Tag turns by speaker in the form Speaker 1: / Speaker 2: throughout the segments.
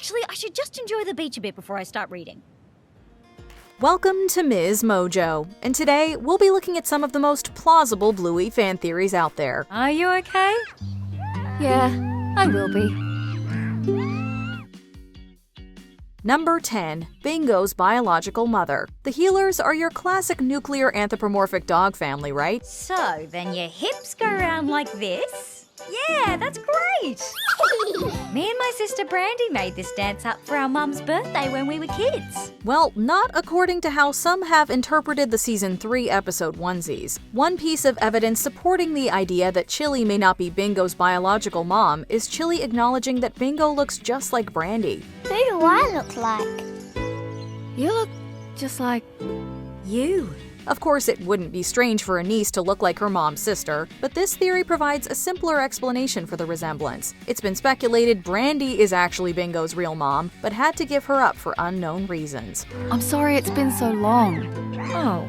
Speaker 1: Actually, I should just enjoy the beach a bit before I start reading.
Speaker 2: Welcome to MsMojo, and today we'll be looking at some of the most plausible Bluey fan theories out there.
Speaker 1: Are you okay?
Speaker 3: Yeah, I will be.
Speaker 2: Number 10. Bingo's biological mother. The Healers are your classic nuclear anthropomorphic dog family, right?
Speaker 1: So, then your hips go around like this? Yeah, that's great! Me and my sister Brandy made this dance up for our mum's birthday when we were kids.
Speaker 2: Well, not according to how some have interpreted the Season 3 episode onesies. One piece of evidence supporting the idea that Chilli may not be Bingo's biological mom is Chilli acknowledging that Bingo looks just like Brandy.
Speaker 4: Who do I look like?
Speaker 3: You look just like
Speaker 1: You.
Speaker 2: Of course, it wouldn't be strange for a niece to look like her mom's sister, but this theory provides a simpler explanation for the resemblance. It's been speculated Brandy is actually Bingo's real mom, but had to give her up for unknown reasons.
Speaker 3: I'm sorry it's been so long.
Speaker 1: Oh.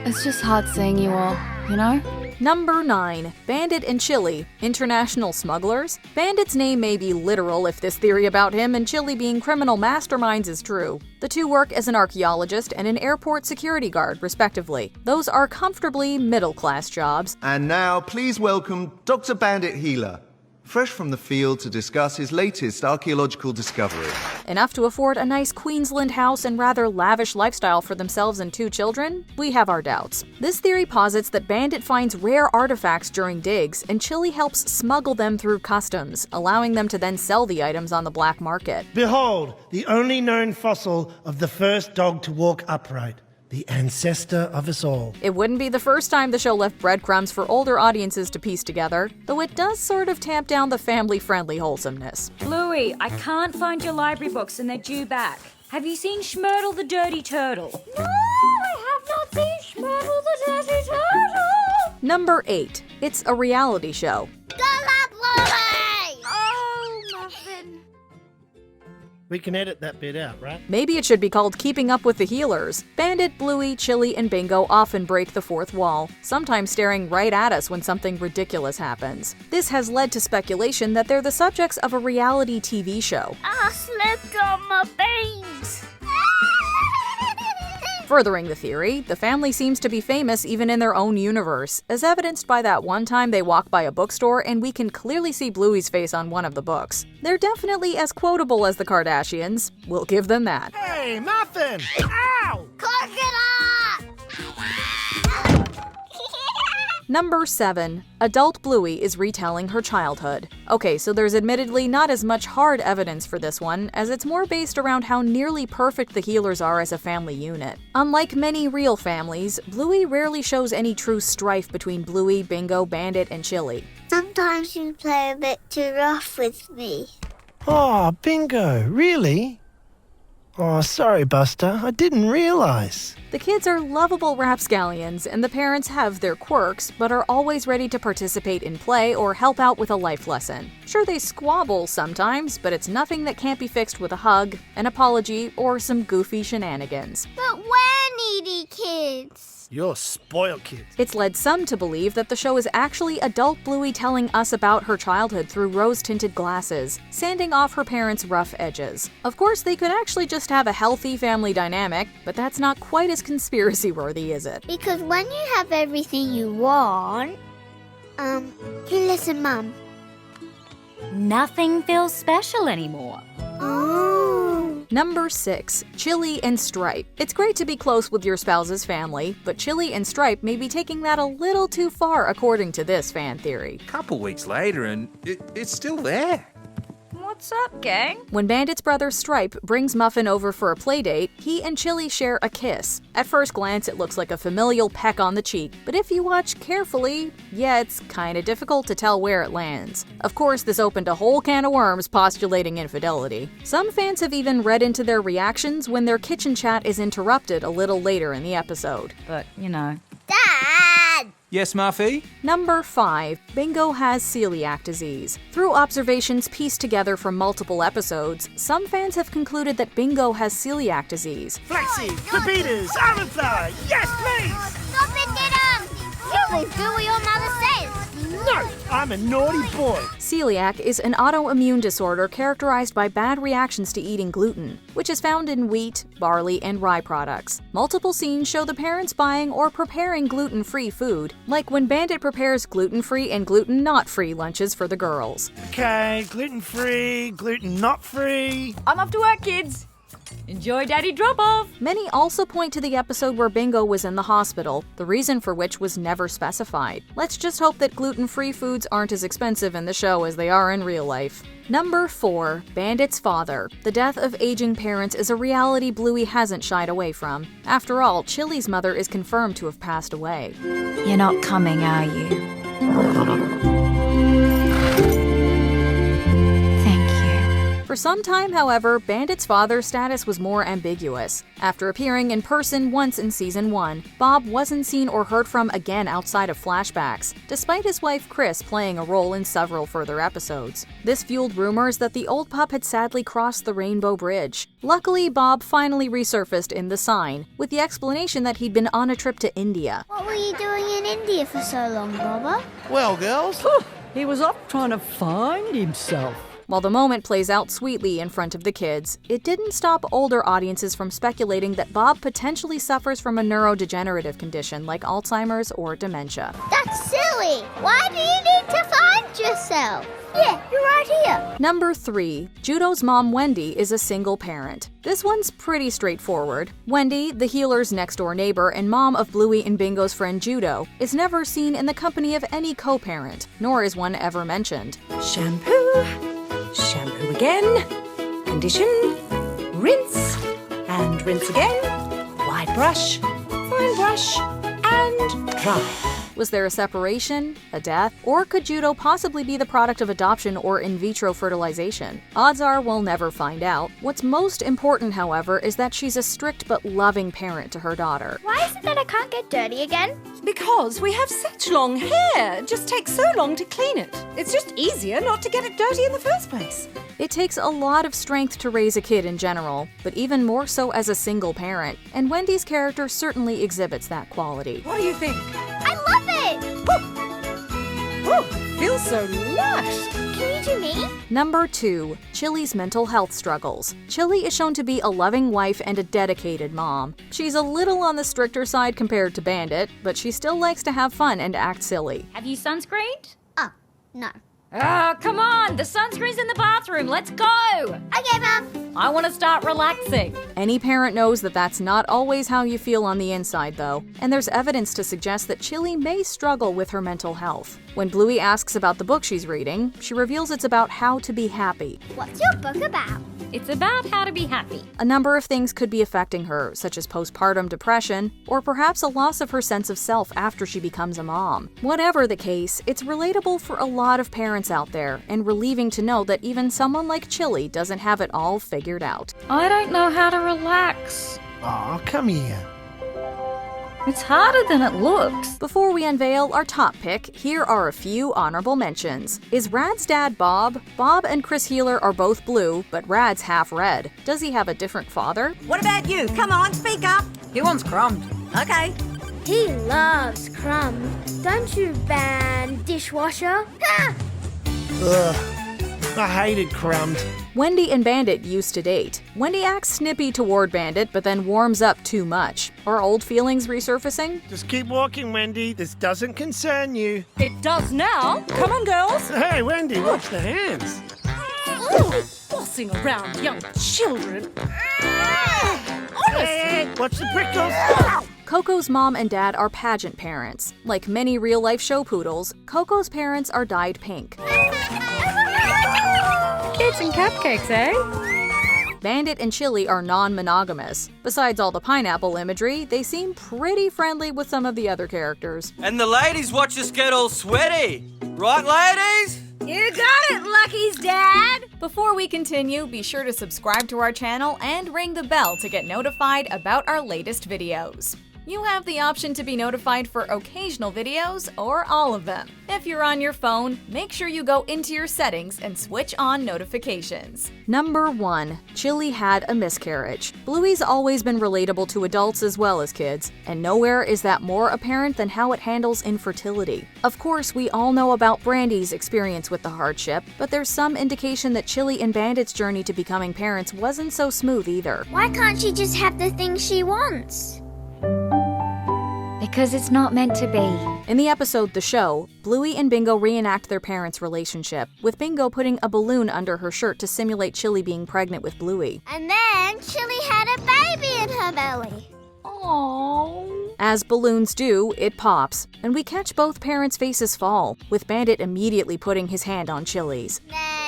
Speaker 3: It's just hard seeing you all, you know?
Speaker 2: Number 9. Bandit and Chilli, international smugglers. Bandit's name may be literal if this theory about him and Chilli being criminal masterminds is true. The two work as an archaeologist and an airport security guard, respectively. Those are comfortably middle-class jobs.
Speaker 5: And now, please welcome Dr. Bandit Healer, fresh from the field to discuss his latest archaeological discovery.
Speaker 2: Enough to afford a nice Queensland house and rather lavish lifestyle for themselves and 2 children? We have our doubts. This theory posits that Bandit finds rare artifacts during digs, and Chilli helps smuggle them through customs, allowing them to then sell the items on the black market.
Speaker 6: Behold, the only known fossil of the first dog to walk upright, the ancestor of us all.
Speaker 2: It wouldn't be the first time the show left breadcrumbs for older audiences to piece together, though it does sort of tamp down the family-friendly wholesomeness.
Speaker 1: Bluey, I can't find your library books and they're due back. Have you seen Schmurtle the Dirty Turtle?
Speaker 4: No, I have not seen Schmurtle the Dirty Turtle!
Speaker 2: Number 8. It's a reality show.
Speaker 4: Go up, Bluey!
Speaker 1: Oh, Muffin.
Speaker 6: We can edit that bit out, right?
Speaker 2: Maybe it should be called Keeping Up with the Healers. Bandit, Bluey, Chilli, and Bingo often break the fourth wall, sometimes staring right at us when something ridiculous happens. This has led to speculation that they're the subjects of a reality TV show.
Speaker 4: I slipped on my beans!
Speaker 2: Furthering the theory, the family seems to be famous even in their own universe, as evidenced by that one time they walk by a bookstore and we can clearly see Bluey's face on one of the books. They're definitely as quotable as the Kardashians. We'll give them that.
Speaker 6: Hey, Muffin! Ow!
Speaker 4: Cook it up!
Speaker 2: Number 7. Adult Bluey is retelling her childhood. Okay, so there's admittedly not as much hard evidence for this one, as it's more based around how nearly perfect the Healers are as a family unit. Unlike many real families, Bluey rarely shows any true strife between Bluey, Bingo, Bandit, and Chilli.
Speaker 4: Sometimes you play a bit too rough with me.
Speaker 6: Oh, Bingo, really? Oh, sorry, Buster. I didn't realize.
Speaker 2: The kids are lovable rapscallions, and the parents have their quirks, but are always ready to participate in play or help out with a life lesson. Sure, they squabble sometimes, but it's nothing that can't be fixed with a hug, an apology, or some goofy shenanigans.
Speaker 4: But we're needy kids.
Speaker 6: You're spoiled kids.
Speaker 2: It's led some to believe that the show is actually adult Bluey telling us about her childhood through rose-tinted glasses, sanding off her parents' rough edges. Of course, they could actually just have a healthy family dynamic, but that's not quite as conspiracy-worthy, is it?
Speaker 4: Because when you have everything you want... you listen, Mum.
Speaker 1: Nothing feels special anymore.
Speaker 4: Oh.
Speaker 2: Number 6. Chilli and Stripe. It's great to be close with your spouse's family, but Chilli and Stripe may be taking that a little too far according to this fan theory.
Speaker 7: Couple weeks later and it's still there.
Speaker 1: What's up, gang?
Speaker 2: When Bandit's brother Stripe brings Muffin over for a playdate, he and Chilli share a kiss. At first glance, it looks like a familial peck on the cheek, but if you watch carefully, yeah, it's kinda difficult to tell where it lands. Of course, this opened a whole can of worms postulating infidelity. Some fans have even read into their reactions when their kitchen chat is interrupted a little later in the episode.
Speaker 1: But, you know.
Speaker 4: Dad!
Speaker 7: Yes, Muffy?
Speaker 2: Number 5. Bingo has celiac disease. Through observations pieced together from multiple episodes, some fans have concluded that Bingo has celiac disease.
Speaker 6: Flaxseed, pepitas, almond flour, yes please!
Speaker 4: Stop it, get him! Do what your mother says.
Speaker 6: No, I'm a naughty boy.
Speaker 2: Celiac is an autoimmune disorder characterized by bad reactions to eating gluten, which is found in wheat, barley, and rye products. Multiple scenes show the parents buying or preparing gluten-free food, like when Bandit prepares gluten-free and gluten-not-free lunches for the girls.
Speaker 6: Okay, gluten-free, gluten-not-free.
Speaker 1: I'm off to work, kids. Enjoy Daddy drop-off.
Speaker 2: Many also point to the episode where Bingo was in the hospital, the reason for which was never specified. Let's just hope that gluten-free foods aren't as expensive in the show as they are in real life. Number 4. Bandit's father. The death of aging parents is a reality Bluey hasn't shied away from. After all, Chilli's mother is confirmed to have passed away.
Speaker 1: You're not coming, are you?
Speaker 2: For some time, however, Bandit's father's status was more ambiguous. After appearing in person once in Season 1, Bob wasn't seen or heard from again outside of flashbacks, despite his wife Chris playing a role in several further episodes. This fueled rumors that the old pup had sadly crossed the Rainbow Bridge. Luckily, Bob finally resurfaced in The Sign, with the explanation that he'd been on a trip to India.
Speaker 4: What were you doing in India for so long, Bobber?
Speaker 8: Well, girls,
Speaker 9: He was off trying to find himself.
Speaker 2: While the moment plays out sweetly in front of the kids, it didn't stop older audiences from speculating that Bob potentially suffers from a neurodegenerative condition like Alzheimer's or dementia.
Speaker 4: That's silly. Why do you need to find yourself? Yeah, you're right here.
Speaker 2: Number 3. Judo's mom Wendy is a single parent. This one's pretty straightforward. Wendy, the healer's next-door neighbor and mom of Bluey and Bingo's friend Judo, is never seen in the company of any co-parent, nor is one ever mentioned.
Speaker 10: Shampoo, shampoo again, condition, rinse, and rinse again, wide brush, fine brush, and dry.
Speaker 2: Was there a separation, a death, or could Judo possibly be the product of adoption or in vitro fertilization? Odds are we'll never find out. What's most important, however, is that she's a strict but loving parent to her daughter.
Speaker 4: Why is it that I can't get dirty again?
Speaker 10: Because we have such long hair. It just takes so long to clean it. It's just easier not to get it dirty in the first place.
Speaker 2: It takes a lot of strength to raise a kid in general, but even more so as a single parent, and Wendy's character certainly exhibits that quality.
Speaker 10: What do you think?
Speaker 4: I love it!
Speaker 10: Oh, feels so lush.
Speaker 4: Can you do me?
Speaker 2: Number 2. Chilli's mental health struggles. Chilli is shown to be a loving wife and a dedicated mom. She's a little on the stricter side compared to Bandit, but she still likes to have fun and act silly.
Speaker 1: Have you sunscreened?
Speaker 4: No.
Speaker 1: Oh, come on! The sunscreen's in the bathroom. Let's go!
Speaker 4: Okay, Mum.
Speaker 1: I want to start relaxing.
Speaker 2: Any parent knows that that's not always how you feel on the inside, though, and there's evidence to suggest that Chilli may struggle with her mental health. When Bluey asks about the book she's reading, she reveals it's about how to be happy.
Speaker 4: What's your book about?
Speaker 1: It's about how to be happy.
Speaker 2: A number of things could be affecting her, such as postpartum depression, or perhaps a loss of her sense of self after she becomes a mom. Whatever the case, it's relatable for a lot of parents out there, and relieving to know that even someone like Chilli doesn't have it all figured out.
Speaker 1: I don't know how to relax.
Speaker 6: Aw, come here.
Speaker 1: It's harder than it looks.
Speaker 2: Before we unveil our top pick, here are a few honorable mentions. Is Rad's dad Bob? Bob and Chris Healer are both blue, but Rad's half red. Does he have a different father?
Speaker 10: What about you? Come on, speak up. He wants crumbs. Okay.
Speaker 4: He loves crumbs. Don't you, ban dishwasher? Ha!
Speaker 6: Ugh, I hated crumbs.
Speaker 2: Wendy and Bandit used to date. Wendy acts snippy toward Bandit, but then warms up too much. Are old feelings resurfacing?
Speaker 6: Just keep walking, Wendy. This doesn't concern you.
Speaker 10: It does now. Come on, girls.
Speaker 6: Hey, Wendy, watch the hands.
Speaker 10: Bossing around young children.
Speaker 6: Hey, watch the prickles.
Speaker 2: Coco's mom and dad are pageant parents. Like many real-life show poodles, Coco's parents are dyed pink.
Speaker 1: Kids and cupcakes, eh?
Speaker 2: Bandit and Chilli are non-monogamous. Besides all the pineapple imagery, they seem pretty friendly with some of the other characters.
Speaker 8: And the ladies watch us get all sweaty. Right, ladies?
Speaker 1: You got it, Lucky's dad!
Speaker 2: Before we continue, be sure to subscribe to our channel and ring the bell to get notified about our latest videos. You have the option to be notified for occasional videos or all of them. If you're on your phone, make sure you go into your settings and switch on notifications. Number 1. Chilli had a miscarriage. Bluey's always been relatable to adults as well as kids, and nowhere is that more apparent than how it handles infertility. Of course, we all know about Brandy's experience with the hardship, but there's some indication that Chilli and Bandit's journey to becoming parents wasn't so smooth either.
Speaker 4: Why can't she just have the thing she wants?
Speaker 1: Because it's not meant to be.
Speaker 2: In the episode The Show, Bluey and Bingo reenact their parents' relationship, with Bingo putting a balloon under her shirt to simulate Chilli being pregnant with Bluey.
Speaker 4: And then Chilli had a baby in her belly.
Speaker 1: Aww.
Speaker 2: As balloons do, it pops, and we catch both parents' faces fall, with Bandit immediately putting his hand on Chilli's.
Speaker 4: Nay.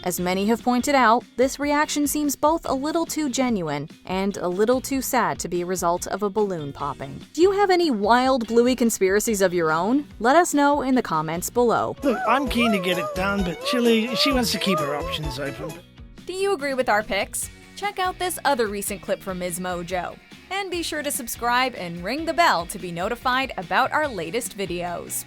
Speaker 2: As many have pointed out, this reaction seems both a little too genuine and a little too sad to be a result of a balloon popping. Do you have any wild Bluey conspiracies of your own? Let us know in the comments below.
Speaker 6: Look, I'm keen to get it done, but Chilli, she wants to keep her options open.
Speaker 2: Do you agree with our picks? Check out this other recent clip from MsMojo. And be sure to subscribe and ring the bell to be notified about our latest videos.